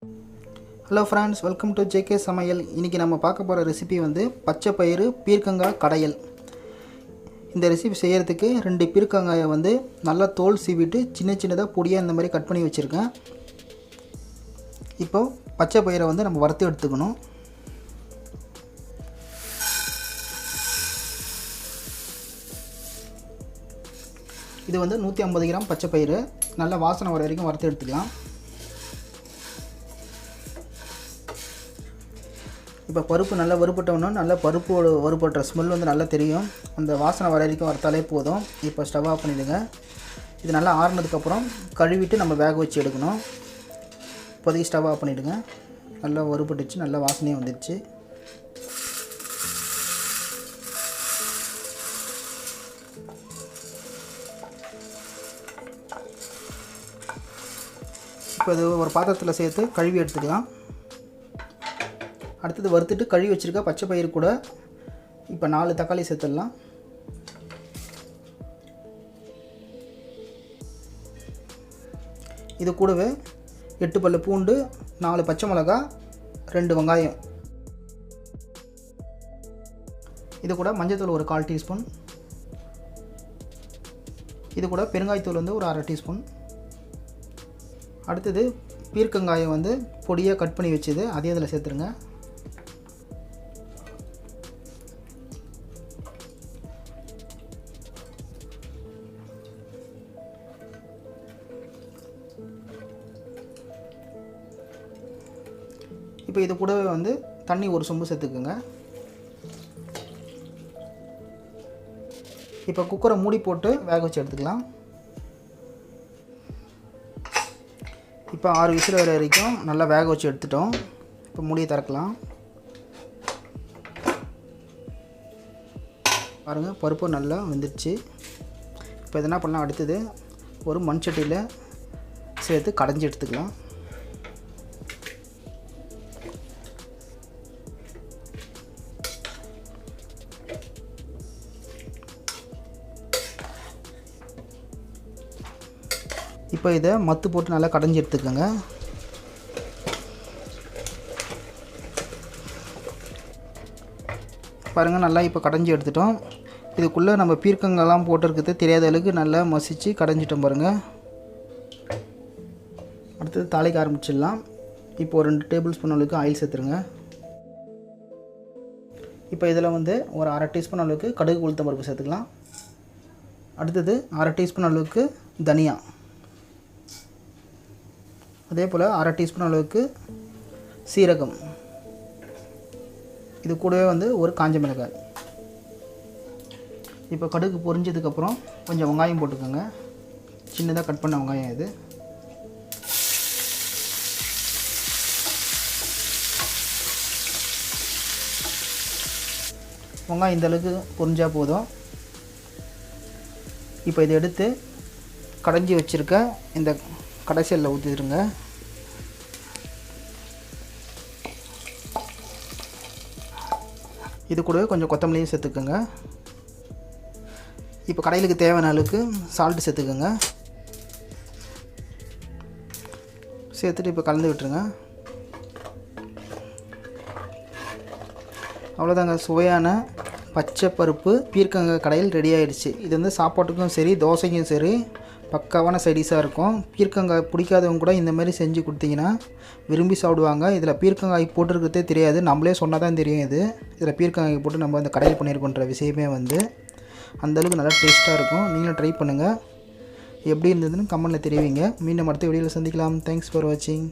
Hello friends, welcome to JK சமையல். இன்றைக்கி நம்ம பார்க்க போகிற ரெசிபி வந்து பச்சை பயிறு பீர்க்கங்காய் கடையல். இந்த ரெசிபி செய்கிறதுக்கு 2 பீர்க்கங்காயை வந்து நல்லா தோல் சீவிட்டு சின்ன சின்னதாக பொடியாக இந்த மாதிரி கட் பண்ணி வச்சுருக்கேன். இப்போது பச்சை பயிரை வந்து நம்ம வறுத்து எடுத்துக்கணும். இது வந்து 150 கிராம் பச்சை பயிறு நல்லா வாசனை வர வரைக்கும் வறுத்து எடுத்துக்கலாம். இப்போ பருப்பு நல்லா வறுபட்டோன்னா நல்லா பருப்போட வறுபடுற ஸ்மெல் வந்து நல்லா தெரியும். அந்த வாசனை வர வரைக்கும் வறுத்தாலே போதும். இப்போ ஸ்டவ் ஆஃப் பண்ணிவிடுங்க. இது நல்லா ஆறுனதுக்கப்புறம் கழுவிட்டு நம்ம வேக வச்சு எடுக்கணும். இப்போதைக்கு ஸ்டவ் ஆஃப் பண்ணிவிடுங்க. நல்லா வறுபட்டுச்சு, நல்லா வாசனையும் வந்துடுச்சு. இப்போ இது ஒரு பாத்திரத்தில் சேர்த்து கழுவி எடுத்துக்கலாம். அடுத்தது வறுத்துட்டு கழுவி வச்சுருக்க பச்சை பயிறு கூட இப்போ 4 தக்காளி சேர்த்துடலாம். இது கூடவே 8 பல்லு பூண்டு, 4 பச்சை மிளகா, 2 வெங்காயம். இது கூட மஞ்சள்தூள் ஒரு 1/4 டீஸ்பூன். இது கூட பெருங்காயத்தூள் வந்து ஒரு 1/2 டீஸ்பூன். அடுத்தது பீர்க்கங்காயம் வந்து பொடியாக கட் பண்ணி வச்சது அதே இதில் சேர்த்துருங்க. இப்போ இது கூடவே வந்து தண்ணி ஒரு சொம்பு சேர்த்துக்குங்க. இப்போ குக்கரை மூடி போட்டு வேக வச்சு எடுத்துக்கலாம். இப்போ 6 விசில் வர வரைக்கும் நல்லா வேக வச்சு எடுத்துட்டோம். இப்போ மூடியை திறக்கலாம். பாருங்கள், பருப்பு நல்லா வெந்துடுச்சு. இப்போ இது என்ன பண்ணலாம், அடுத்தது ஒரு மண் சட்டியில் சேர்த்து கடைஞ்சி எடுத்துக்கலாம். இப்போ இதை மத்து போட்டு நல்லா கடைஞ்சி எடுத்துக்கோங்க. பாருங்கள், நல்லா இப்போ கடைஞ்சி எடுத்துட்டோம். இதுக்குள்ளே நம்ம பீர்க்கங்காய்லாம் போட்டிருக்கிறது தெரியாத அளவுக்கு நல்லா மசித்து கடைஞ்சிட்டோம் பாருங்கள். அடுத்தது தாளிக்க ஆரம்பிச்சிடலாம். இப்போ ஒரு 2 டேபிள் ஸ்பூன் அளவுக்கு ஆயில் சேர்த்துருங்க. இப்போ இதில் வந்து ஒரு 1/2 டீஸ்பூன் அளவுக்கு கடுகு உளுத்தம் பருப்பு சேர்த்துக்கலாம். அடுத்தது 1/2 டீஸ்பூன் அளவுக்கு தனியா, அதே போல் 1/2 டீஸ்பூன் அளவுக்கு சீரகம். இது கூடவே வந்து ஒரு காஞ்ச மிளகாய். இப்போ கடுகு பொரிஞ்சதுக்கப்புறம் கொஞ்சம் வெங்காயம் போட்டுக்கோங்க. சின்னதாக கட் பண்ண வெங்காயம் இது. வெங்காயம் இந்தளவுக்கு பொரிஞ்சால் போதும். இப்போ இதை எடுத்து கடைஞ்சி வச்சுருக்க இந்த கடைசியில் ஊற்றிடுங்க. இது கூடவே கொஞ்சம் கொத்தமல்லியும் சேர்த்துக்கோங்க. இப்போ கடையிலுக்கு தேவையான அளவுக்கு சால்ட்டு சேர்த்துக்கோங்க. சேர்த்துட்டு இப்போ கலந்து விட்டுருங்க. அவ்வளோதாங்க, சுவையான பச்சை பருப்பு பீர்க்கங்காய் கடையில் ரெடி ஆகிடுச்சு. இது வந்து சாப்பாட்டுக்கும் சரி தோசைக்கும் சரி பக்காவான சைடிஷாக இருக்கும். பீர்க்கங்காய் பிடிக்காதவங்க கூட இந்த மாதிரி செஞ்சு கொடுத்தீங்கன்னா விரும்பி சாப்பிடுவாங்க. இதில் பீர்க்கங்காய் போட்டிருக்கிறதே தெரியாது, நம்மளே சொன்னால் தான் தெரியும். இதில் பீர்க்கங்காய் போட்டு நம்ம இந்த கடையில் பண்ணியிருக்கோன்ற விஷயமே வந்து அந்தளவுக்கு நல்லா டேஸ்ட்டாக இருக்கும். நீங்களும் ட்ரை பண்ணுங்கள். எப்படி இருந்ததுன்னு கமெண்ட்டில் தெரிவிங்க. மீண்டும் அடுத்த வீடியோவில் சந்திக்கலாம். தேங்க்ஸ் ஃபார் வாட்சிங்.